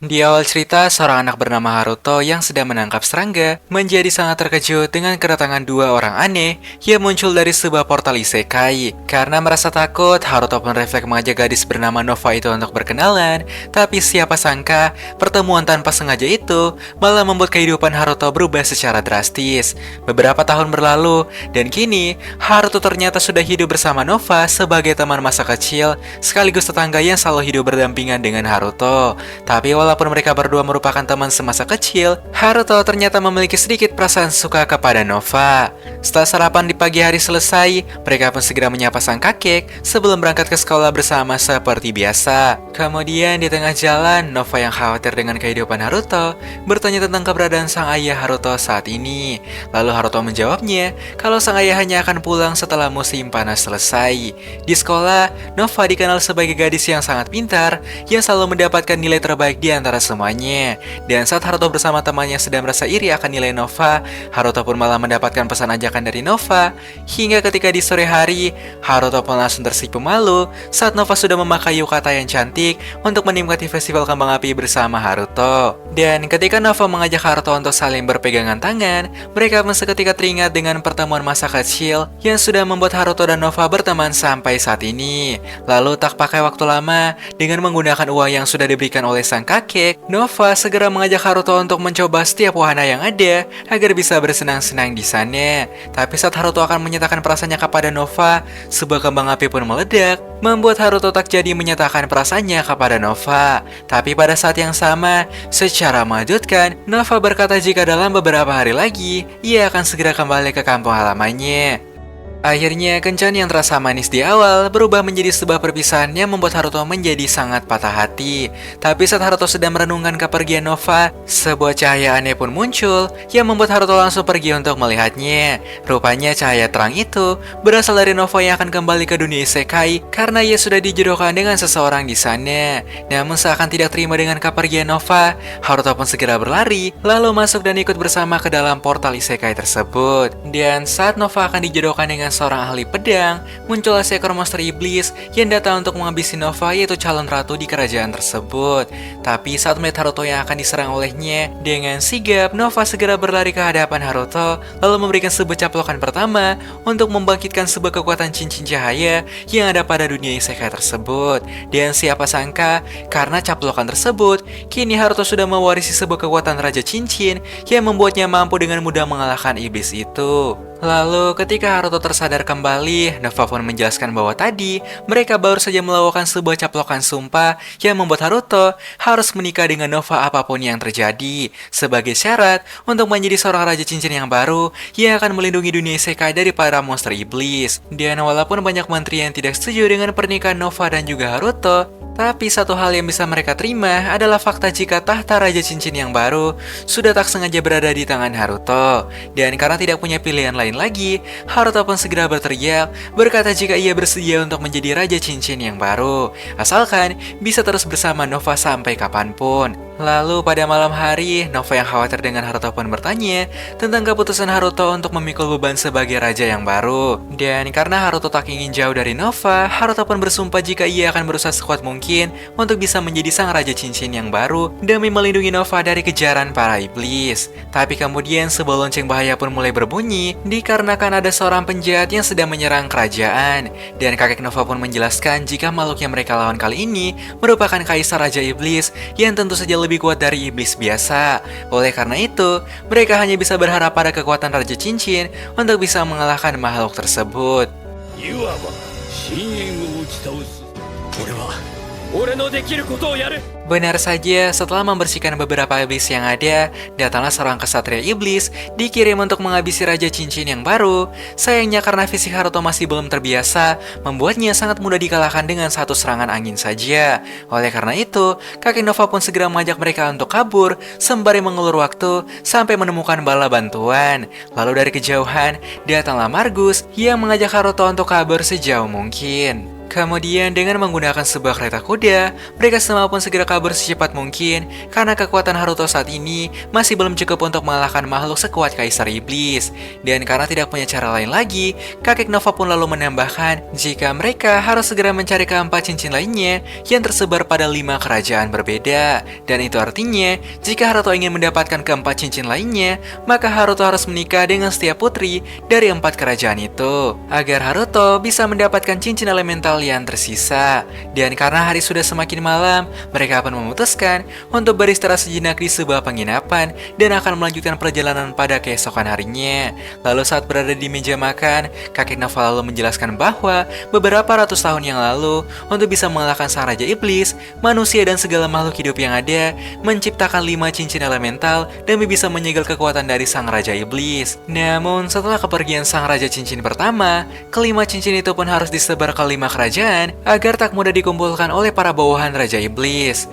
Di awal cerita, seorang anak bernama Haruto yang sedang menangkap serangga menjadi sangat terkejut dengan kedatangan dua orang aneh yang muncul dari sebuah portal isekai. Karena merasa takut, Haruto pun refleks mengajak gadis bernama Nova itu untuk berkenalan. Tapi siapa sangka, pertemuan tanpa sengaja itu malah membuat kehidupan Haruto berubah secara drastis. Beberapa tahun berlalu, dan kini Haruto ternyata sudah hidup bersama Nova sebagai teman masa kecil, sekaligus tetangga yang selalu hidup berdampingan dengan Haruto. Tapi walaupun mereka berdua merupakan teman semasa kecil, Haruto ternyata memiliki sedikit perasaan suka kepada Nova. Setelah sarapan di pagi hari selesai, mereka pun segera menyapa sang kakek sebelum berangkat ke sekolah bersama seperti biasa. Kemudian di tengah jalan, Nova yang khawatir dengan kehidupan Haruto bertanya tentang keberadaan sang ayah Haruto saat ini. Lalu Haruto menjawabnya kalau sang ayah hanya akan pulang setelah musim panas selesai. Di sekolah, Nova dikenal sebagai gadis yang sangat pintar yang selalu mendapatkan nilai terbaik di antara semuanya. Dan saat Haruto bersama temannya sedang merasa iri akan nilai Nova, Haruto pun malah mendapatkan pesan ajakan dari Nova. Hingga ketika di sore hari, Haruto pun langsung tersipu malu saat Nova sudah memakai yukata yang cantik untuk menikmati festival kembang api bersama Haruto. Dan ketika Nova mengajak Haruto untuk saling berpegangan tangan, mereka pun seketika teringat dengan pertemuan masa kecil yang sudah membuat Haruto dan Nova berteman sampai saat ini. Lalu tak pakai waktu lama, dengan menggunakan uang yang sudah diberikan oleh sang kakek, Nova segera mengajak Haruto untuk mencoba setiap wahana yang ada agar bisa bersenang-senang di sana. Tapi saat Haruto akan menyatakan perasaannya kepada Nova, sebuah kembang api pun meledak, membuat Haruto tak jadi menyatakan perasaannya kepada Nova. Tapi pada saat yang sama, secara mengejutkan, Nova berkata jika dalam beberapa hari lagi, ia akan segera kembali ke kampung halamannya. Akhirnya, kencan yang terasa manis di awal berubah menjadi sebuah perpisahan yang membuat Haruto menjadi sangat patah hati. Tapi saat Haruto sedang merenungkan kepergian Nova, sebuah cahaya aneh pun muncul yang membuat Haruto langsung pergi untuk melihatnya. Rupanya cahaya terang itu berasal dari Nova yang akan kembali ke dunia isekai karena ia sudah dijodohkan dengan seseorang di sana. Namun seakan tidak terima dengan kepergian Nova, Haruto pun segera berlari lalu masuk dan ikut bersama ke dalam portal isekai tersebut. Dan saat Nova akan dijodohkan dengan seorang ahli pedang, muncullah seekor monster iblis yang datang untuk menghabisi Nova, yaitu calon ratu di kerajaan tersebut. Tapi saat melihat Haruto yang akan diserang olehnya, dengan sigap Nova segera berlari ke hadapan Haruto lalu memberikan sebuah caplokan pertama untuk membangkitkan sebuah kekuatan cincin cahaya yang ada pada dunia isekai tersebut. Dan siapa sangka, karena caplokan tersebut, kini Haruto sudah mewarisi sebuah kekuatan Raja Cincin yang membuatnya mampu dengan mudah mengalahkan iblis itu. Lalu ketika Haruto tersadar kembali, Nova pun menjelaskan bahwa tadi mereka baru saja melakukan sebuah caplokan sumpah yang membuat Haruto harus menikah dengan Nova apapun yang terjadi sebagai syarat untuk menjadi seorang Raja Cincin yang baru yang akan melindungi dunia isekai dari para monster iblis. Dan walaupun banyak menteri yang tidak setuju dengan pernikahan Nova dan juga Haruto, tapi satu hal yang bisa mereka terima adalah fakta jika tahta Raja Cincin yang baru sudah tak sengaja berada di tangan Haruto. Dan karena tidak punya pilihan lain lagi, Haruto pun segera berteriak berkata jika ia bersedia untuk menjadi Raja Cincin yang baru, asalkan bisa terus bersama Nova sampai kapanpun. Lalu pada malam hari, Nova yang khawatir dengan Haruto pun bertanya tentang keputusan Haruto untuk memikul beban sebagai raja yang baru. Dan karena Haruto tak ingin jauh dari Nova, Haruto pun bersumpah jika ia akan berusaha sekuat mungkin untuk bisa menjadi sang Raja Cincin yang baru demi melindungi Nova dari kejaran para iblis. Tapi kemudian sebuah lonceng bahaya pun mulai berbunyi dikarenakan ada seorang penjahat yang sedang menyerang kerajaan. Dan kakek Nova pun menjelaskan jika makhluk yang mereka lawan kali ini merupakan Kaisar Raja Iblis yang tentu saja lebih kuat dari iblis biasa. Oleh karena itu, mereka hanya bisa berharap pada kekuatan Raja Cincin untuk bisa mengalahkan makhluk tersebut. いわば深淵を打ち倒す俺は俺のできることをやる Benar saja, setelah membersihkan beberapa iblis yang ada, datanglah seorang kesatria iblis dikirim untuk menghabisi Raja Cincin yang baru. Sayangnya karena fisik Haruto masih belum terbiasa, membuatnya sangat mudah dikalahkan dengan satu serangan angin saja. Oleh karena itu, kakek Nova pun segera mengajak mereka untuk kabur, sembari mengulur waktu sampai menemukan bala bantuan. Lalu dari kejauhan, datanglah Margus yang mengajak Haruto untuk kabur sejauh mungkin. Kemudian dengan menggunakan sebuah kereta kuda, mereka semua pun segera kabur secepat mungkin karena kekuatan Haruto saat ini masih belum cukup untuk mengalahkan makhluk sekuat Kaisar Iblis. Dan karena tidak punya cara lain lagi, kakek Nova pun lalu menambahkan jika mereka harus segera mencari keempat cincin lainnya yang tersebar pada 5 kerajaan berbeda. Dan itu artinya, jika Haruto ingin mendapatkan keempat cincin lainnya, maka Haruto harus menikah dengan setiap putri dari 4 kerajaan itu, agar Haruto bisa mendapatkan cincin elemental yang tersisa. Dan karena hari sudah semakin malam, mereka pun memutuskan untuk beristirahat sejenak di sebuah penginapan dan akan melanjutkan perjalanan pada keesokan harinya. Lalu saat berada di meja makan, kakek Nova lalu menjelaskan bahwa beberapa ratus tahun yang lalu, untuk bisa mengalahkan sang Raja Iblis, manusia dan segala makhluk hidup yang ada menciptakan 5 cincin elemental demi bisa menyegel kekuatan dari sang Raja Iblis. Namun setelah kepergian sang Raja Cincin pertama, kelima cincin itu pun harus disebar ke 5 kerajaan agar tak mudah dikumpulkan oleh para bawahan Raja Iblis.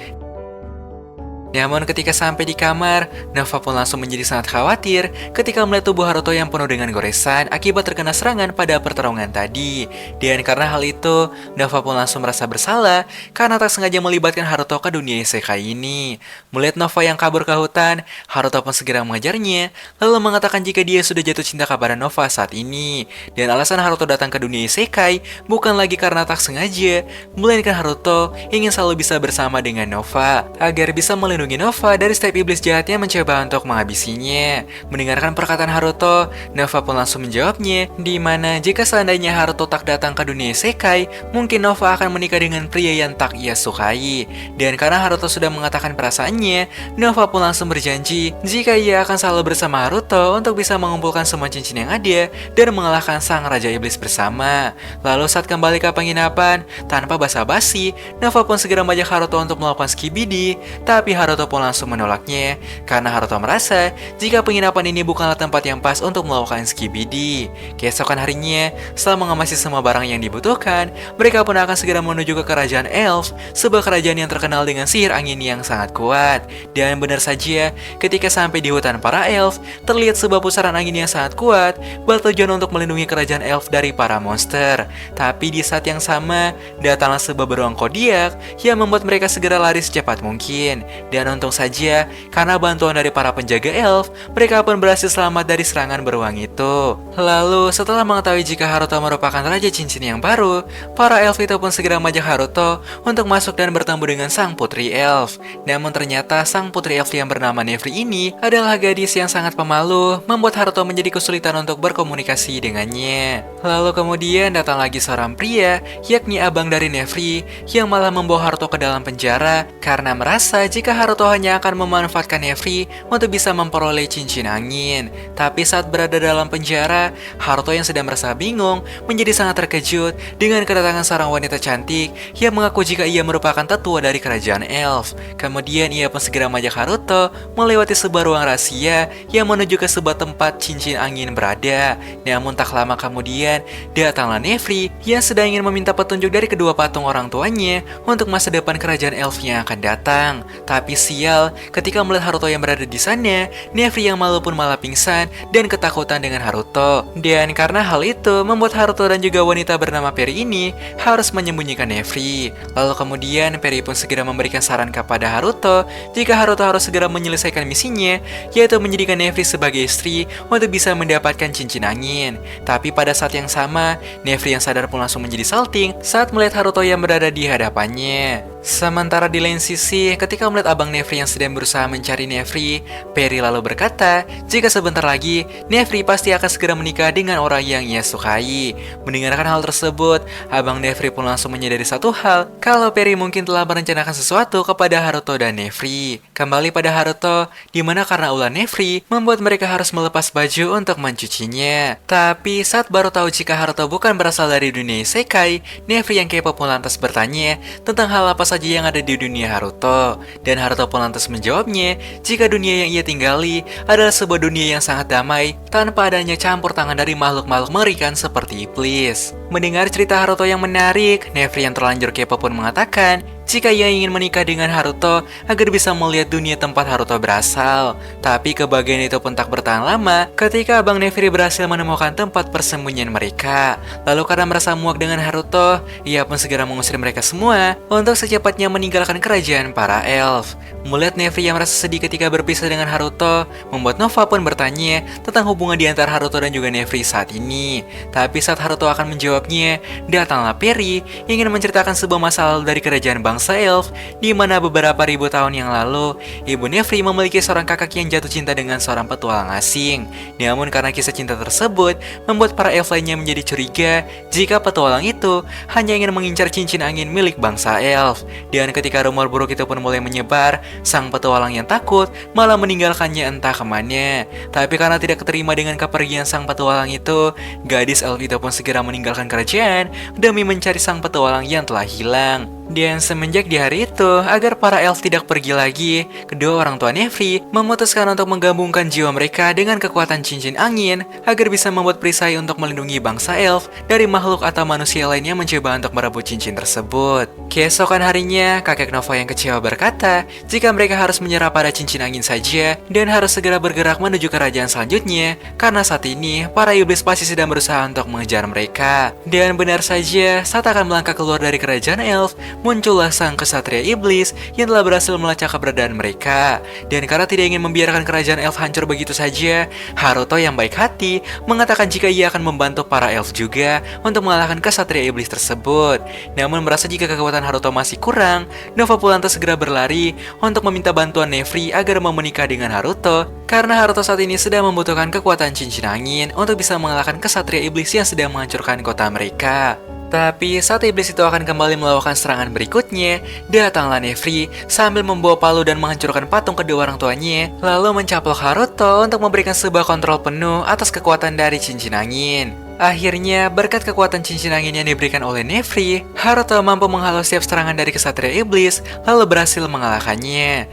Namun ketika sampai di kamar, Nova pun langsung menjadi sangat khawatir ketika melihat tubuh Haruto yang penuh dengan goresan akibat terkena serangan pada pertarungan tadi. Dan karena hal itu, Nova pun langsung merasa bersalah karena tak sengaja melibatkan Haruto ke dunia isekai ini. Melihat Nova yang kabur ke hutan, Haruto pun segera mengejarnya, lalu mengatakan jika dia sudah jatuh cinta kepada Nova saat ini. Dan alasan Haruto datang ke dunia isekai bukan lagi karena tak sengaja, melainkan Haruto ingin selalu bisa bersama dengan Nova agar bisa melindungi Nova dari setiap iblis jahat yang mencoba untuk menghabisinya. Mendengarkan perkataan Haruto, Nova pun langsung menjawabnya, di mana jika seandainya Haruto tak datang ke dunia isekai, mungkin Nova akan menikah dengan pria yang tak ia sukai. Dan karena Haruto sudah mengatakan perasaannya, Nova pun langsung berjanji jika ia akan selalu bersama Haruto untuk bisa mengumpulkan semua cincin yang ada dan mengalahkan sang Raja Iblis bersama. Lalu saat kembali ke penginapan, tanpa basa-basi, Nova pun segera mengajak Haruto untuk melakukan skibidi, tapi Haruto pun langsung menolaknya karena Haruto merasa jika penginapan ini bukanlah tempat yang pas untuk melakukan skibidi. Keesokan harinya, setelah mengemasi semua barang yang dibutuhkan, mereka pun akan segera menuju ke kerajaan Elf, sebuah kerajaan yang terkenal dengan sihir angin yang sangat kuat. Dan benar saja, ketika sampai di hutan para Elf, terlihat sebuah pusaran angin yang sangat kuat bertujuan untuk melindungi kerajaan Elf dari para monster. Tapi di saat yang sama, datanglah sebuah beruang kodiak yang membuat mereka segera lari secepat mungkin. Dan untung saja, karena bantuan dari para penjaga elf, mereka pun berhasil selamat dari serangan beruang itu. Lalu, setelah mengetahui jika Haruto merupakan Raja Cincin yang baru, para elf itu pun segera mengajak Haruto untuk masuk dan bertemu dengan sang putri elf. Namun ternyata sang putri elf yang bernama Nefri ini adalah gadis yang sangat pemalu, membuat Haruto menjadi kesulitan untuk berkomunikasi dengannya. Lalu kemudian datang lagi seorang pria, yakni abang dari Nefri, yang malah membawa Haruto ke dalam penjara karena merasa jika Haruto hanya akan memanfaatkan Nefri untuk bisa memperoleh cincin angin. Tapi saat berada dalam penjara, Haruto yang sedang merasa bingung menjadi sangat terkejut dengan kedatangan seorang wanita cantik yang mengaku jika ia merupakan tetua dari kerajaan elf. Kemudian ia pun segera mengajak Haruto melewati sebuah ruang rahasia yang menuju ke sebuah tempat cincin angin berada. Namun tak lama kemudian, datanglah Nefri yang sedang ingin meminta petunjuk dari kedua patung orang tuanya untuk masa depan kerajaan elf yang akan datang. Tapi sial, ketika melihat Haruto yang berada di sana, Nefri yang malu pun malah pingsan dan ketakutan dengan Haruto. Dan karena hal itu, membuat Haruto dan juga wanita bernama Peri ini harus menyembunyikan Nefri. Lalu kemudian Peri pun segera memberikan saran kepada Haruto jika Haruto harus segera menyelesaikan misinya, yaitu menjadikan Nefri sebagai istri untuk bisa mendapatkan cincin angin. Tapi pada saat yang sama, Nefri yang sadar pun langsung menjadi salting saat melihat Haruto yang berada di hadapannya. Sementara di lain sisi, ketika melihat abang Nefri yang sedang berusaha mencari Nefri, Peri lalu berkata jika sebentar lagi Nefri pasti akan segera menikah dengan orang yang ia sukai. Mendengarkan hal tersebut, abang Nefri pun langsung menyadari satu hal, kalau Peri mungkin telah merencanakan sesuatu kepada Haruto dan Nefri. Kembali pada Haruto, dimana karena ulah Nefri membuat mereka harus melepas baju untuk mencucinya. Tapi saat baru tahu jika Haruto bukan berasal dari dunia isekai, Nefri yang kepo pun lantas bertanya tentang hal apa saja yang ada di dunia Haruto. Dan Haruto pun lantas menjawabnya jika dunia yang ia tinggali adalah sebuah dunia yang sangat damai tanpa adanya campur tangan dari makhluk-makhluk mengerikan seperti iblis. Mendengar cerita Haruto yang menarik, Nefri yang terlanjur kepo pun mengatakan jika ia ingin menikah dengan Haruto agar bisa melihat dunia tempat Haruto berasal. Tapi kebahagiaan itu pun tak bertahan lama ketika Abang Nefri berhasil menemukan tempat persembunyian mereka. Lalu karena merasa muak dengan Haruto, ia pun segera mengusir mereka semua untuk secepatnya meninggalkan kerajaan para elf. Melihat Nefri yang merasa sedih ketika berpisah dengan Haruto, membuat Nova pun bertanya tentang hubungan di antara Haruto dan juga Nefri saat ini. Tapi saat Haruto akan menjawabnya, datanglah Perry ingin menceritakan sebuah masalah dari kerajaan bangsa elf, di mana beberapa ribu tahun yang lalu, ibu Nefri memiliki seorang kakak yang jatuh cinta dengan seorang petualang asing. Namun karena kisah cinta tersebut, membuat para elf lainnya menjadi curiga jika petualang itu hanya ingin mengincar cincin angin milik bangsa elf. Dan ketika rumor buruk itu pun mulai menyebar, sang petualang yang takut malah meninggalkannya entah kemana. Tapi karena tidak keterima dengan kepergian sang petualang itu, gadis elf itu pun segera meninggalkan kerajaan demi mencari sang petualang yang telah hilang. Dan semenjak di hari itu, agar para elf tidak pergi lagi, kedua orang tua Nefri memutuskan untuk menggabungkan jiwa mereka dengan kekuatan cincin angin agar bisa membuat perisai untuk melindungi bangsa elf dari makhluk atau manusia lainnya mencoba untuk merebut cincin tersebut. Keesokan harinya, kakek Nova yang kecewa berkata jika mereka harus menyerah pada cincin angin saja dan harus segera bergerak menuju kerajaan selanjutnya karena saat ini para iblis pasti sedang berusaha untuk mengejar mereka. Dan benar saja, saat akan melangkah keluar dari kerajaan elf, muncullah sang kesatria iblis yang telah berhasil melacak keberadaan mereka. Dan karena tidak ingin membiarkan kerajaan elf hancur begitu saja, Haruto yang baik hati mengatakan jika ia akan membantu para elf juga untuk mengalahkan kesatria iblis tersebut. Namun merasa jika kekuatan Haruto masih kurang, Nova pun lantas segera berlari untuk meminta bantuan Nefri agar mau menikah dengan Haruto, karena Haruto saat ini sedang membutuhkan kekuatan cincin angin untuk bisa mengalahkan kesatria iblis yang sedang menghancurkan kota mereka. Tapi saat iblis itu akan kembali melakukan serangan berikutnya, datanglah Nefri sambil membawa palu dan menghancurkan patung kedua orang tuanya, lalu mencaplok Haruto untuk memberikan sebuah kontrol penuh atas kekuatan dari cincin angin. Akhirnya, berkat kekuatan cincin angin yang diberikan oleh Nefri, Haruto mampu menghalau setiap serangan dari kesatria iblis, lalu berhasil mengalahkannya.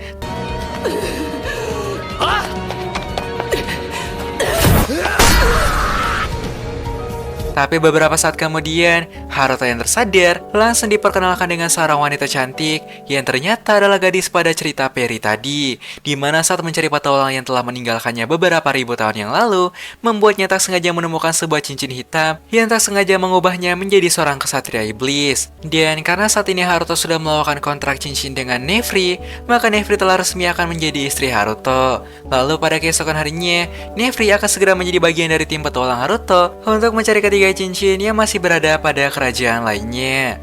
Tapi beberapa saat kemudian, Haruto yang tersadar langsung diperkenalkan dengan seorang wanita cantik yang ternyata adalah gadis pada cerita Perry tadi, di mana saat mencari petualang yang telah meninggalkannya beberapa ribu tahun yang lalu, membuatnya tak sengaja menemukan sebuah cincin hitam yang tak sengaja mengubahnya menjadi seorang kesatria iblis. Dan karena saat ini Haruto sudah melakukan kontrak cincin dengan Nefri, maka Nefri telah resmi akan menjadi istri Haruto. Lalu pada keesokan harinya, Nefri akan segera menjadi bagian dari tim petualang Haruto untuk mencari ketiga cincin yang masih berada pada kerajaan lainnya.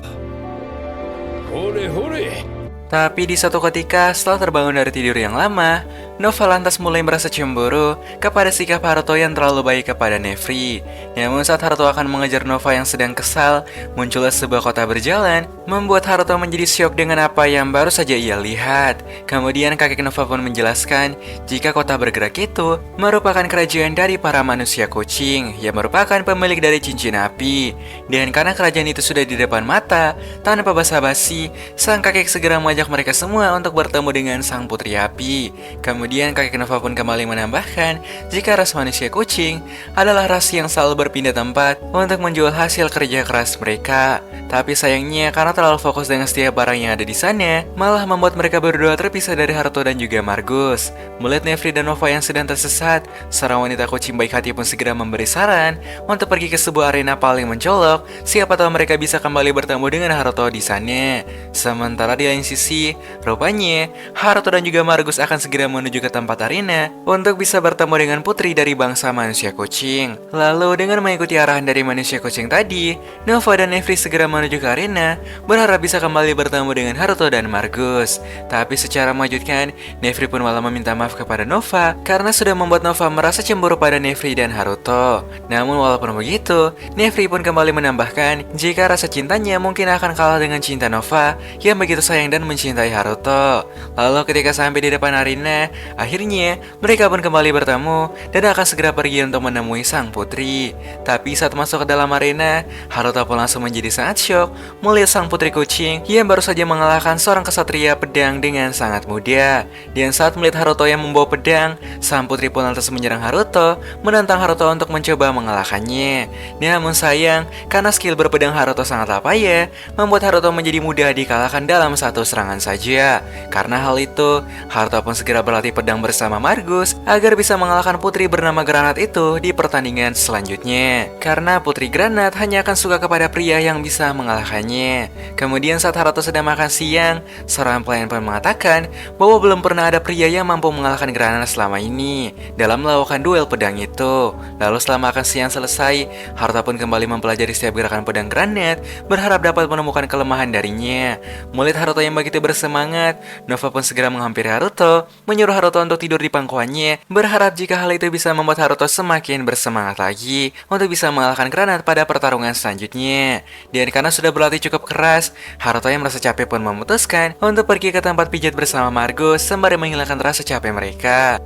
Hore hore. Tapi di suatu ketika setelah terbangun dari tidur yang lama, Nova lantas mulai merasa cemburu kepada sikap Haruto yang terlalu baik kepada Nefri. Namun saat Haruto akan mengejar Nova yang sedang kesal, muncullah sebuah kota berjalan, membuat Haruto menjadi syok dengan apa yang baru saja ia lihat. Kemudian kakek Nova pun menjelaskan jika kota bergerak itu merupakan kerajaan dari para manusia kucing yang merupakan pemilik dari cincin api. Dan karena kerajaan itu sudah di depan mata, tanpa basa-basi, sang kakek segera mengajak mereka semua untuk bertemu dengan sang putri api. Kemudian kakek Nova pun kembali menambahkan jika ras manusia kucing adalah ras yang selalu berpindah tempat untuk menjual hasil kerja keras mereka. Tapi sayangnya karena terlalu fokus dengan setiap barang yang ada di sana, malah membuat mereka berdua terpisah dari Haruto dan juga Margus. Melihat Nefri dan Nova yang sedang tersesat, seorang wanita kucing baik hati pun segera memberi saran untuk pergi ke sebuah arena paling mencolok, siapa tahu mereka bisa kembali bertemu dengan Haruto di sana. Sementara di lain sisi, rupanya Haruto dan juga Margus akan segera menuju ke tempat arena untuk bisa bertemu dengan putri dari bangsa manusia kucing. Lalu dengan mengikuti arahan dari manusia kucing tadi, Nova dan Nefri segera menuju ke arena, berharap bisa kembali bertemu dengan Haruto dan Margus. Tapi secara mengejutkan, Nefri pun malah meminta maaf kepada Nova karena sudah membuat Nova merasa cemburu pada Nefri dan Haruto. Namun walaupun begitu, Nefri pun kembali menambahkan jika rasa cintanya mungkin akan kalah dengan cinta Nova yang begitu sayang dan mencintai Haruto. Lalu ketika sampai di depan arena, akhirnya mereka pun kembali bertemu dan akan segera pergi untuk menemui sang putri. Tapi saat masuk ke dalam arena, Haruto pun langsung menjadi sangat syok melihat sang putri kucing yang baru saja mengalahkan seorang kesatria pedang dengan sangat mudah. Dan saat melihat Haruto yang membawa pedang, sang putri pun lantas menyerang Haruto, menantang Haruto untuk mencoba mengalahkannya. Namun sayang, karena skill berpedang Haruto sangatlah payah, membuat Haruto menjadi mudah dikalahkan dalam satu serangan saja. Karena hal itu, Haruto pun segera berlatih pedang bersama Margus agar bisa mengalahkan putri bernama Granat itu di pertandingan selanjutnya. Karena putri Granat hanya akan suka kepada pria yang bisa mengalahkannya. Kemudian saat Haruto sedang makan siang, seorang pelayan pun mengatakan bahwa belum pernah ada pria yang mampu mengalahkan Granat selama ini dalam melakukan duel pedang itu. Lalu setelah makan siang selesai, Haruto pun kembali mempelajari setiap gerakan pedang Granat, berharap dapat menemukan kelemahan darinya. Melihat Haruto yang begitu bersemangat, Nova pun segera menghampiri Haruto, menyuruh Haruto untuk tidur di pangkuannya, berharap jika hal itu bisa membuat Haruto semakin bersemangat lagi untuk bisa mengalahkan Granat pada pertarungan selanjutnya. Dan karena sudah berlatih cukup keras, Haruto yang merasa capek pun memutuskan untuk pergi ke tempat pijat bersama Margus sembari menghilangkan rasa capek mereka.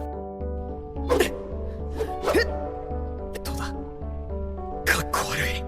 どうだかっこ悪い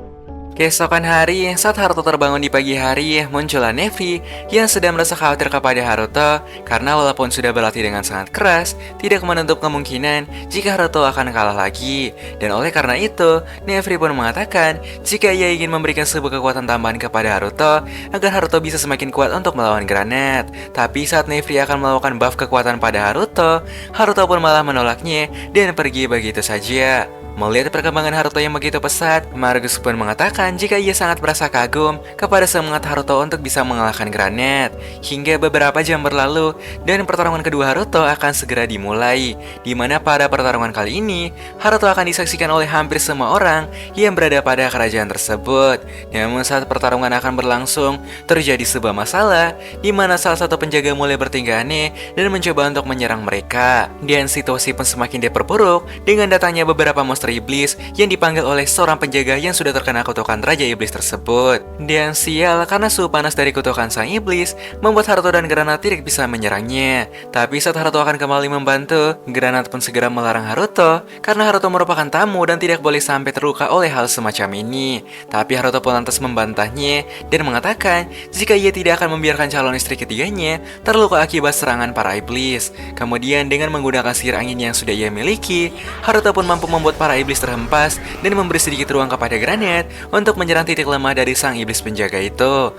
Keesokan hari, saat Haruto terbangun di pagi hari, muncullah Nevi yang sedang merasa khawatir kepada Haruto karena walaupun sudah berlatih dengan sangat keras, tidak menutup kemungkinan jika Haruto akan kalah lagi. Dan oleh karena itu, Nevi pun mengatakan jika ia ingin memberikan sebuah kekuatan tambahan kepada Haruto agar Haruto bisa semakin kuat untuk melawan Granat. Tapi saat Nevi akan melakukan buff kekuatan pada Haruto, Haruto pun malah menolaknya dan pergi begitu saja. Melihat perkembangan Haruto yang begitu pesat, Margus pun mengatakan jika ia sangat merasa kagum kepada semangat Haruto untuk bisa mengalahkan Granat. Hingga beberapa jam berlalu dan pertarungan kedua Haruto akan segera dimulai, di mana pada pertarungan kali ini Haruto akan disaksikan oleh hampir semua orang yang berada pada kerajaan tersebut. Namun saat pertarungan akan berlangsung, terjadi sebuah masalah di mana salah satu penjaga mulai bertingkah aneh dan mencoba untuk menyerang mereka. Dan situasi pun semakin diperburuk dengan datangnya beberapa monster iblis yang dipanggil oleh seorang penjaga yang sudah terkena kutukan Raja Iblis tersebut. Dan sial, karena suhu panas dari kutukan sang iblis membuat Haruto dan Granat tidak bisa menyerangnya. Tapi saat Haruto akan kembali membantu, Granat pun segera melarang Haruto karena Haruto merupakan tamu dan tidak boleh sampai terluka oleh hal semacam ini. Tapi Haruto pun lantas membantahnya dan mengatakan jika ia tidak akan membiarkan calon istri ketiganya terluka akibat serangan para iblis. Kemudian dengan menggunakan sihir angin yang sudah ia miliki, Haruto pun mampu membuat para iblis terhempas dan memberi sedikit ruang kepada Granat untuk menyerang titik lemah dari sang iblis penjaga itu.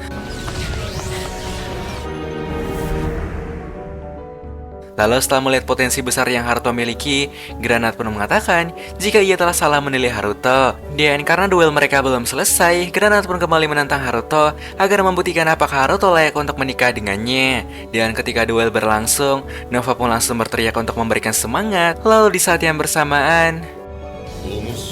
Lalu setelah melihat potensi besar yang Haruto miliki, Granat pun mengatakan jika ia telah salah menilai Haruto. Dan karena duel mereka belum selesai, Granat pun kembali menantang Haruto agar membuktikan apakah Haruto layak untuk menikah dengannya. Dan ketika duel berlangsung, Nova pun langsung berteriak untuk memberikan semangat. Lalu di saat yang bersamaan, 面白い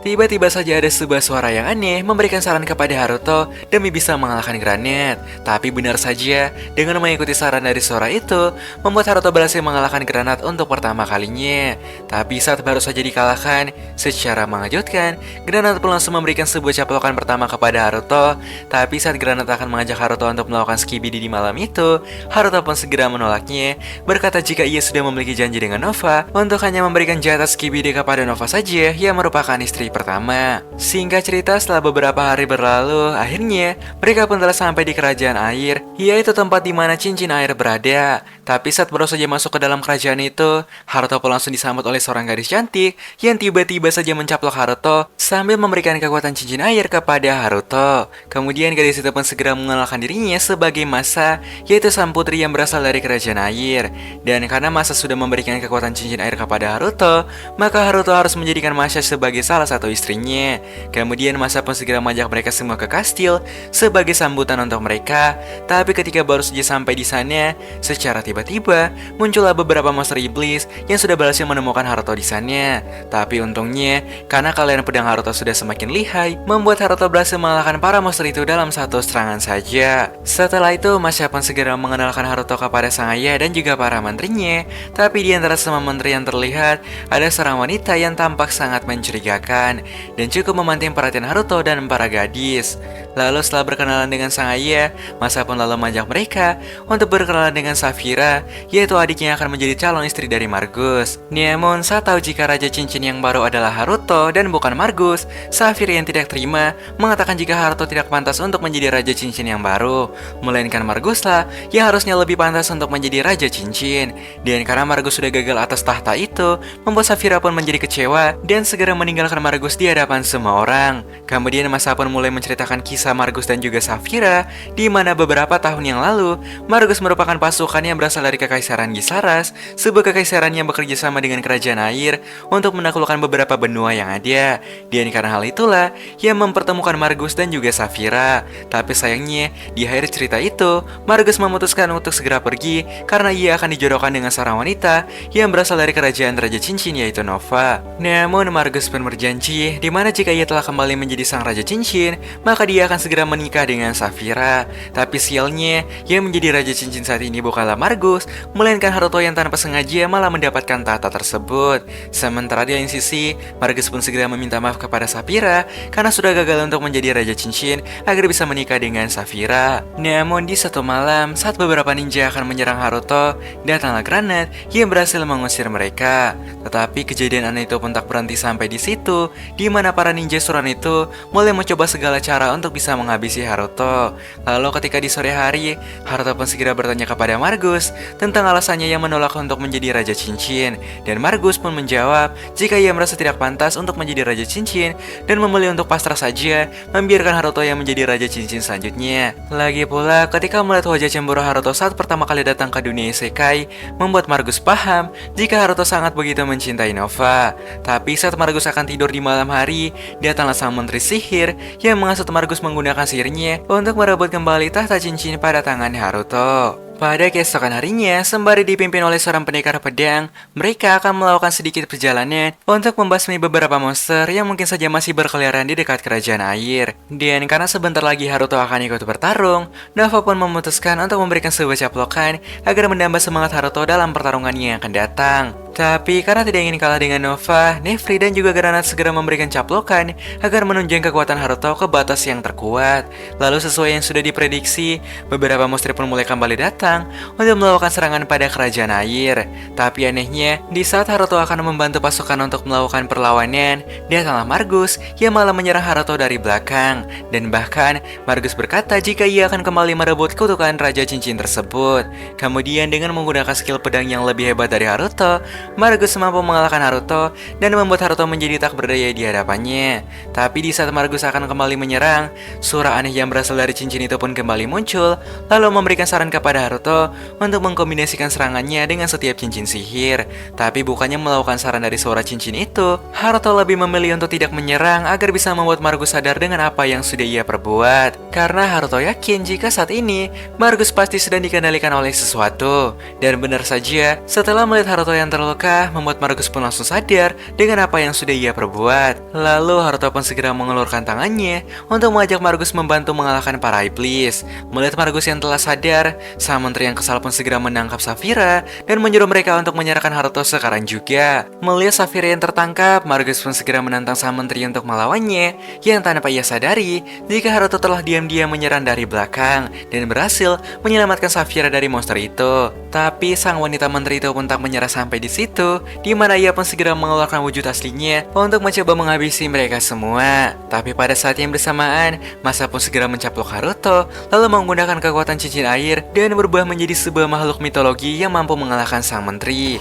tiba-tiba saja ada sebuah suara yang aneh memberikan saran kepada Haruto demi bisa mengalahkan Granat. Tapi benar saja, dengan mengikuti saran dari suara itu, membuat Haruto berhasil mengalahkan Granat untuk pertama kalinya. Tapi saat baru saja dikalahkan, secara mengejutkan, Granat pun langsung memberikan sebuah caplokan pertama kepada Haruto. Tapi saat Granat akan mengajak Haruto untuk melakukan skibidi di malam itu, Haruto pun segera menolaknya, berkata jika ia sudah memiliki janji dengan Nova untuk hanya memberikan jatah skibidi kepada Nova saja yang merupakan istri pertama. Singkat cerita, setelah beberapa hari berlalu, akhirnya mereka pun telah sampai di kerajaan air, yaitu tempat di mana cincin air berada. Tapi saat baru saja masuk ke dalam kerajaan itu, Haruto pun langsung disambut oleh seorang gadis cantik yang tiba-tiba saja mencaplok Haruto sambil memberikan kekuatan cincin air kepada Haruto. Kemudian gadis itu pun segera mengenalkan dirinya sebagai Masa, yaitu sang putri yang berasal dari kerajaan air. Dan karena Masa sudah memberikan kekuatan cincin air kepada Haruto, maka Haruto harus menjadikan Masa sebagai salah satu istrinya. Kemudian Masa pun segera mengajak mereka semua ke kastil sebagai sambutan untuk mereka. Tapi ketika baru saja sampai di sana, secara tiba tiba-tiba muncullah beberapa monster iblis yang sudah berhasil menemukan Haruto di sana. Tapi untungnya, karena kalian pedang Haruto sudah semakin lihai, membuat Haruto berhasil mengalahkan para monster itu dalam satu serangan saja. Setelah itu, Masya pun segera mengenalkan Haruto kepada sang ayah dan juga para menterinya. Tapi di antara semua menteri yang terlihat, ada seorang wanita yang tampak sangat mencurigakan dan cukup memantik perhatian Haruto dan para gadis. Lalu setelah berkenalan dengan sang ayah, Masa pun lalu mengajak mereka untuk berkenalan dengan Safira, yaitu adiknya yang akan menjadi calon istri dari Margus. Namun saat tahu jika Raja Cincin yang baru adalah Haruto dan bukan Margus, Safira yang tidak terima mengatakan jika Haruto tidak pantas untuk menjadi Raja Cincin yang baru, melainkan Marguslah yang harusnya lebih pantas untuk menjadi Raja Cincin. Dan karena Margus sudah gagal atas tahta itu, membuat Safira pun menjadi kecewa dan segera meninggalkan Margus di hadapan semua orang. Kemudian Masa pun mulai menceritakan kisah Margus dan juga Safira, di mana beberapa tahun yang lalu, Margus merupakan pasukan yang berasal dari Kekaisaran Gisaras, sebuah kekaisaran yang bekerja sama dengan Kerajaan Air untuk menaklukkan beberapa benua yang ada. Dan karena hal itulah, ia mempertemukan Margus dan juga Safira. Tapi sayangnya, di akhir cerita itu, Margus memutuskan untuk segera pergi karena ia akan dijodohkan dengan seorang wanita yang berasal dari Kerajaan Raja Cincin, yaitu Nova. Namun Margus pun berjanji, di mana jika ia telah kembali menjadi sang Raja Cincin, maka dia akan segera menikah dengan Safira. Tapi sialnya, yang menjadi Raja Cincin saat ini bukanlah Margus, melainkan Haruto yang tanpa sengaja malah mendapatkan tahta tersebut. Sementara di lain sisi, Margus pun segera meminta maaf kepada Safira karena sudah gagal untuk menjadi Raja Cincin agar bisa menikah dengan Safira. Namun di satu malam, saat beberapa ninja akan menyerang Haruto, datanglah Granat yang berhasil mengusir mereka. Tetapi kejadian aneh itu pun tak berhenti sampai di situ, di mana para ninja suran itu mulai mencoba segala cara untuk bisa menghabisi Haruto. Lalu ketika di sore hari, Haruto pun segera bertanya kepada Margus tentang alasannya yang menolak untuk menjadi Raja Cincin. Dan Margus pun menjawab jika ia merasa tidak pantas untuk menjadi Raja Cincin dan memilih untuk pasrah saja, membiarkan Haruto yang menjadi Raja Cincin selanjutnya. Lagi pula, ketika melihat wajah cemburu Haruto saat pertama kali datang ke dunia isekai, membuat Margus paham jika Haruto sangat begitu mencintai Nova. Tapi saat Margus akan tidur di malam hari, datanglah sang menteri sihir yang menghasut Margus menggunakan sihirnya untuk merebut kembali tahta cincin pada tangan Haruto. Pada keesokan harinya, sembari dipimpin oleh seorang pendekar pedang, mereka akan melakukan sedikit perjalanan untuk membasmi beberapa monster yang mungkin saja masih berkeliaran di dekat kerajaan air. Dan karena sebentar lagi Haruto akan ikut bertarung, Nova pun memutuskan untuk memberikan sebuah caplokan agar menambah semangat Haruto dalam pertarungan yang akan datang. Tapi karena tidak ingin kalah dengan Nova, Nefri dan juga Granat segera memberikan caplokan agar menunjang kekuatan Haruto ke batas yang terkuat. Lalu sesuai yang sudah diprediksi, beberapa monster pun mulai kembali datang untuk melakukan serangan pada kerajaan air. Tapi anehnya, di saat Haruto akan membantu pasukan untuk melakukan perlawanan, datanglah Margus yang malah menyerang Haruto dari belakang. Dan bahkan, Margus berkata jika ia akan kembali merebut kutukan Raja Cincin tersebut. Kemudian dengan menggunakan skill pedang yang lebih hebat dari Haruto, Margus mampu mengalahkan Haruto dan membuat Haruto menjadi tak berdaya di hadapannya. Tapi di saat Margus akan kembali menyerang, surah aneh yang berasal dari cincin itu pun kembali muncul, lalu memberikan saran kepada Haruto untuk mengkombinasikan serangannya dengan setiap cincin sihir. Tapi bukannya melakukan saran dari suara cincin itu, Haruto lebih memilih untuk tidak menyerang agar bisa membuat Margus sadar dengan apa yang sudah ia perbuat. Karena Haruto yakin jika saat ini Margus pasti sedang dikendalikan oleh sesuatu. Dan benar saja, setelah melihat Haruto yang terluka, membuat Margus pun langsung sadar dengan apa yang sudah ia perbuat. Lalu Haruto pun segera mengulurkan tangannya untuk mengajak Margus membantu mengalahkan para iblis. Melihat Margus yang telah sadar, sang menteri yang kesal pun segera menangkap Safira dan menyuruh mereka untuk menyerahkan Haruto sekarang juga. Melihat Safira yang tertangkap, Margus pun segera menantang sang menteri untuk melawannya, yang tanpa ia sadari jika Haruto telah diam-diam menyerang dari belakang dan berhasil menyelamatkan Safira dari monster itu. Tapi sang wanita menteri itu pun tak menyerah sampai di situ, di mana ia pun segera mengeluarkan wujud aslinya untuk mencoba menghabisi mereka semua. Tapi pada saat yang bersamaan, Masa pun segera mencaplok Haruto, lalu menggunakan kekuatan cincin air dan berubah menjadi sebuah makhluk mitologi yang mampu mengalahkan sang menteri.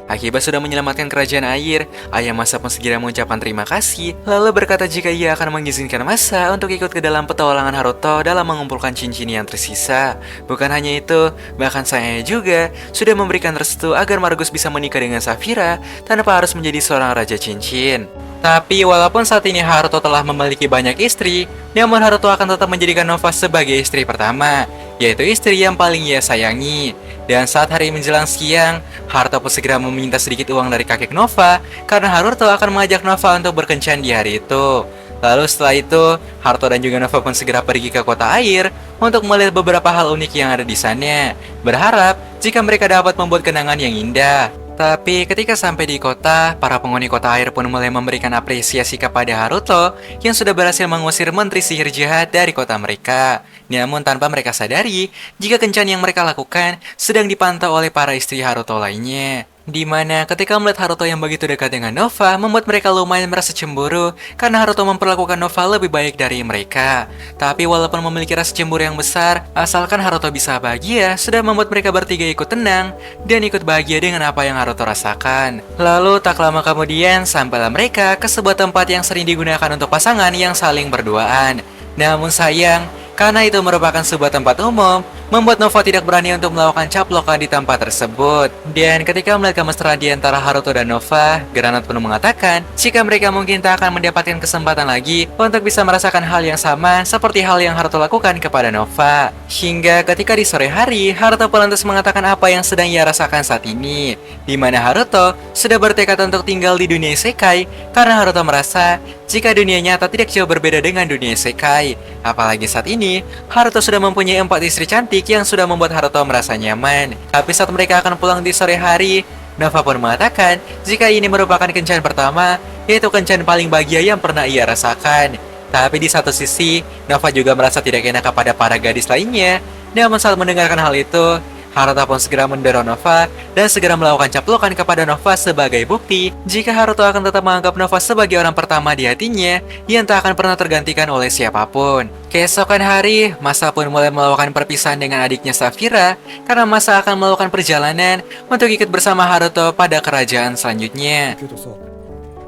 Akibat sudah menyelamatkan kerajaan air, ayah Masa pun segera mengucapkan terima kasih, lalu berkata jika ia akan mengizinkan Masa untuk ikut ke dalam petualangan Haruto dalam mengumpulkan cincin yang tersisa. Bukan hanya itu, bahkan sang ayah juga sudah memberikan restu agar Margus bisa menikah dengan Safira tanpa harus menjadi seorang raja cincin. Tapi walaupun saat ini Haruto telah memiliki banyak istri, namun Haruto akan tetap menjadikan Nova sebagai istri pertama, yaitu istri yang paling ia sayangi. Dan saat hari menjelang siang, Haruto pun segera meminta sedikit uang dari kakek Nova, karena Haruto akan mengajak Nova untuk berkencan di hari itu. Lalu setelah itu, Haruto dan juga Nova pun segera pergi ke kota air untuk melihat beberapa hal unik yang ada di sana, berharap jika mereka dapat membuat kenangan yang indah. Tapi ketika sampai di kota, para penghuni kota air pun mulai memberikan apresiasi kepada Haruto yang sudah berhasil mengusir menteri sihir jahat dari kota mereka. Namun tanpa mereka sadari, jika kencan yang mereka lakukan sedang dipantau oleh para istri Haruto lainnya. Di mana ketika melihat Haruto yang begitu dekat dengan Nova membuat mereka lumayan merasa cemburu karena Haruto memperlakukan Nova lebih baik dari mereka. Tapi walaupun memiliki rasa cemburu yang besar, asalkan Haruto bisa bahagia, sudah membuat mereka bertiga ikut tenang dan ikut bahagia dengan apa yang Haruto rasakan. Lalu tak lama kemudian sampailah mereka ke sebuah tempat yang sering digunakan untuk pasangan yang saling berduaan. Namun sayang, karena itu merupakan sebuah tempat umum, membuat Nova tidak berani untuk melakukan caplokan di tempat tersebut. Dan ketika melihat kemesraan di antara Haruto dan Nova, Granat pun mengatakan jika mereka mungkin tak akan mendapatkan kesempatan lagi untuk bisa merasakan hal yang sama seperti hal yang Haruto lakukan kepada Nova. Hingga ketika di sore hari, Haruto pun lantas mengatakan apa yang sedang ia rasakan saat ini, di mana Haruto sudah bertekad untuk tinggal di dunia isekai karena Haruto merasa jika dunia nyata tidak jauh berbeda dengan dunia isekai. Apalagi saat ini, Haruto sudah mempunyai 4 istri cantik yang sudah membuat Haruto merasa nyaman. Tapi saat mereka akan pulang di sore hari, Nova pun mengatakan jika ini merupakan kencan pertama, yaitu kencan paling bahagia yang pernah ia rasakan. Tapi di satu sisi, Nova juga merasa tidak enak kepada para gadis lainnya. Namun saat mendengarkan hal itu, Haruto pun segera mendorong Nova dan segera melakukan caplokan kepada Nova sebagai bukti jika Haruto akan tetap menganggap Nova sebagai orang pertama di hatinya yang tak akan pernah tergantikan oleh siapapun. Keesokan hari, Masa pun mulai melakukan perpisahan dengan adiknya Safira karena Masa akan melakukan perjalanan untuk ikut bersama Haruto pada kerajaan selanjutnya. けどさ、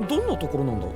どんなところなんだ？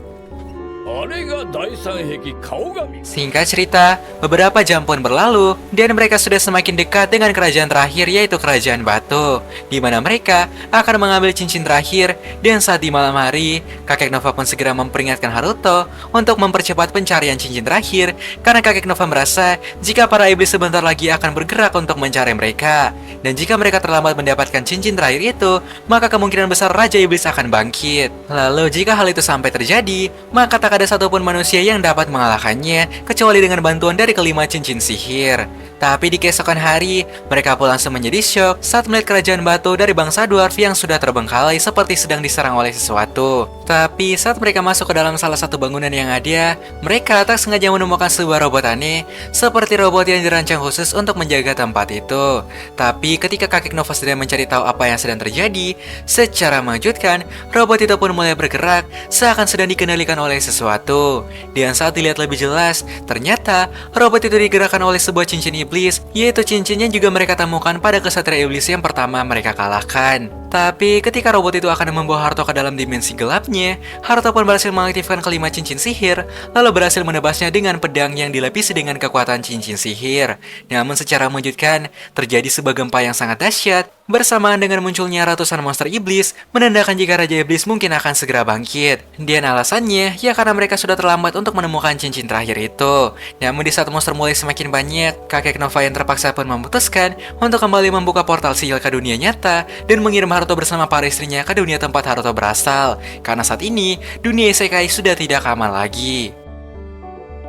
あれが第三壁顔神。 Singkat cerita, beberapa jam pun berlalu dan mereka sudah semakin dekat dengan kerajaan terakhir yaitu kerajaan batu, di mana mereka akan mengambil cincin terakhir. Dan saat di malam hari, kakek Nova pun segera memperingatkan Haruto untuk mempercepat pencarian cincin terakhir karena kakek Nova merasa jika para iblis sebentar lagi akan bergerak untuk mencari mereka. Dan jika mereka terlambat mendapatkan cincin terakhir itu, maka kemungkinan besar Raja Iblis akan bangkit. Lalu jika hal itu sampai terjadi, maka tak ada satupun manusia yang dapat mengalahkannya kecuali dengan bantuan dari kelima cincin sihir. Tapi di keesokan hari, mereka pun langsung menjadi syok saat melihat kerajaan batu dari bangsa dwarf yang sudah terbengkalai seperti sedang diserang oleh sesuatu. Tapi saat mereka masuk ke dalam salah satu bangunan yang ada, mereka tak sengaja menemukan sebuah robot aneh seperti robot yang dirancang khusus untuk menjaga tempat itu. Tapi ketika kakek Nova sedang mencari tahu apa yang sedang terjadi, secara mengejutkan, robot itu pun mulai bergerak seakan sedang dikendalikan oleh sesuatu. Dan saat dilihat lebih jelas, ternyata robot itu digerakkan oleh sebuah cincin iblis, yaitu cincinnya juga mereka temukan pada kesatria iblis yang pertama mereka kalahkan. Tapi ketika robot itu akan membawa Haruto ke dalam dimensi gelapnya, Haruto pun berhasil mengaktifkan kelima cincin sihir, lalu berhasil menebasnya dengan pedang yang dilapisi dengan kekuatan cincin sihir. Namun secara mengejutkan, terjadi sebuah gempa yang sangat dahsyat, bersamaan dengan munculnya ratusan monster iblis, menandakan jika Raja Iblis mungkin akan segera bangkit. Dan alasannya, ya karena mereka sudah terlambat untuk menemukan cincin terakhir itu. Namun di saat monster mulai semakin banyak, kakek Nova yang terpaksa pun memutuskan untuk kembali membuka portal sihir ke dunia nyata dan mengirim Haruto bersama para istrinya ke dunia tempat Haruto berasal. Karena saat ini, dunia isekai sudah tidak aman lagi.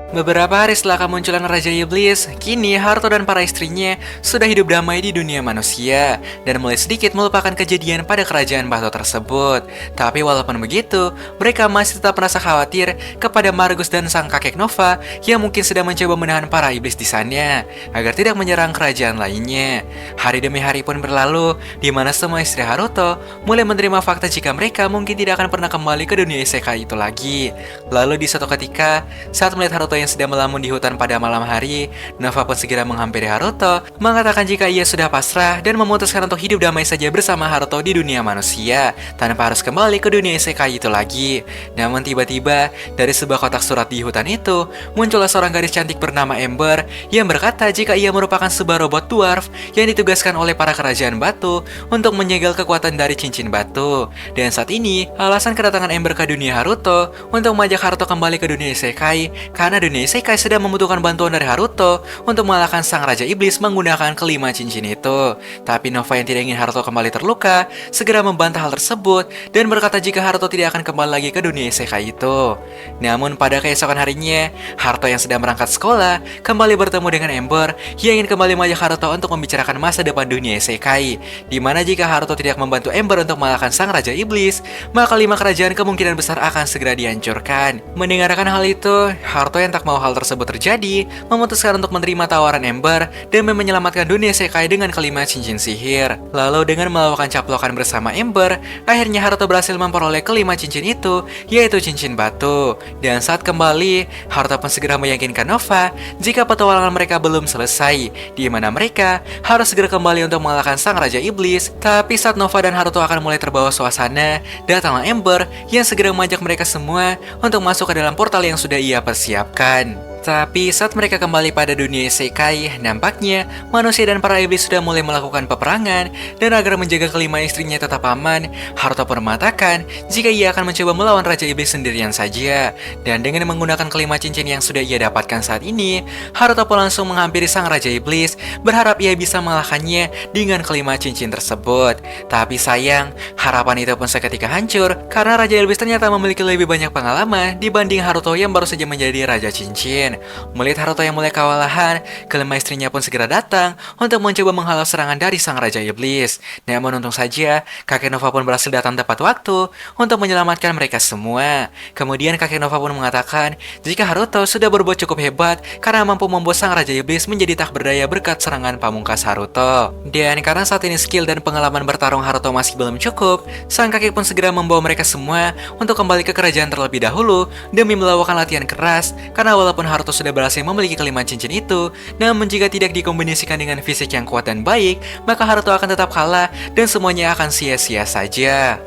Beberapa hari setelah kemunculan Raja Iblis, kini Haruto dan para istrinya sudah hidup damai di dunia manusia dan mulai sedikit melupakan kejadian pada kerajaan batu tersebut. Tapi walaupun begitu, mereka masih tetap merasa khawatir kepada Margus dan sang kakek Nova yang mungkin sedang mencoba menahan para iblis di sana agar tidak menyerang kerajaan lainnya. Hari demi hari pun berlalu, di mana semua istri Haruto mulai menerima fakta jika mereka mungkin tidak akan pernah kembali ke dunia isekai itu lagi. Lalu di suatu ketika, saat melihat Haruto Haruto yang sedang melamun di hutan pada malam hari, Nova pun segera menghampiri Haruto, mengatakan jika ia sudah pasrah dan memutuskan untuk hidup damai saja bersama Haruto di dunia manusia, tanpa harus kembali ke dunia isekai itu lagi. Namun tiba-tiba, dari sebuah kotak surat di hutan itu, muncullah seorang gadis cantik bernama Ember yang berkata jika ia merupakan sebuah robot dwarf yang ditugaskan oleh para kerajaan batu untuk menyegel kekuatan dari cincin batu. Dan saat ini, alasan kedatangan Ember ke dunia Haruto untuk mengajak Haruto kembali ke dunia isekai karena dunia isekai sedang membutuhkan bantuan dari Haruto untuk mengalahkan sang raja iblis menggunakan kelima cincin itu. Tapi Nova yang tidak ingin Haruto kembali terluka segera membantah hal tersebut dan berkata jika Haruto tidak akan kembali lagi ke dunia isekai itu. Namun pada keesokan harinya, Haruto yang sedang berangkat sekolah kembali bertemu dengan Ember yang ingin kembali mengajak Haruto untuk membicarakan masa depan dunia isekai, di mana jika Haruto tidak membantu Ember untuk mengalahkan sang raja iblis, maka 5 kerajaan kemungkinan besar akan segera dihancurkan. Mendengarkan hal itu, Haruto yang tak mau hal tersebut terjadi, memutuskan untuk menerima tawaran Ember demi menyelamatkan dunia isekai dengan kelima cincin sihir. Lalu dengan melakukan caplokan bersama Ember, akhirnya Haruto berhasil memperoleh kelima cincin itu, yaitu cincin batu. Dan saat kembali, Haruto pun segera meyakinkan Nova jika petualangan mereka belum selesai, di mana mereka harus segera kembali untuk mengalahkan sang raja iblis. Tapi saat Nova dan Haruto akan mulai terbawa suasana, datanglah Ember yang segera mengajak mereka semua untuk masuk ke dalam portal yang sudah ia persiapkan. Tapi saat mereka kembali pada dunia isekai, nampaknya manusia dan para iblis sudah mulai melakukan peperangan, dan agar menjaga kelima istrinya tetap aman, Haruto pun mengatakan jika ia akan mencoba melawan Raja Iblis sendirian saja. Dan dengan menggunakan kelima cincin yang sudah ia dapatkan saat ini, Haruto pun langsung menghampiri sang Raja Iblis, berharap ia bisa mengalahkannya dengan kelima cincin tersebut. Tapi sayang, harapan itu pun seketika hancur, karena Raja Iblis ternyata memiliki lebih banyak pengalaman dibanding Haruto yang baru saja menjadi Raja Cincin. Melihat Haruto yang mulai kewalahan, kelima istrinya pun segera datang untuk mencoba menghalau serangan dari sang Raja Iblis. Namun untung saja, kakek Nova pun berhasil datang tepat waktu untuk menyelamatkan mereka semua. Kemudian kakek Nova pun mengatakan jika Haruto sudah berbuat cukup hebat karena mampu membuat sang Raja Iblis menjadi tak berdaya berkat serangan pamungkas Haruto. Dan karena saat ini skill dan pengalaman bertarung Haruto masih belum cukup, sang kakek pun segera membawa mereka semua untuk kembali ke kerajaan terlebih dahulu demi melakukan latihan keras, karena walaupun Haruto sudah berhasil memiliki kelima cincin itu, namun jika tidak dikombinasikan dengan fisik yang kuat dan baik, maka Haruto akan tetap kalah dan semuanya akan sia-sia saja.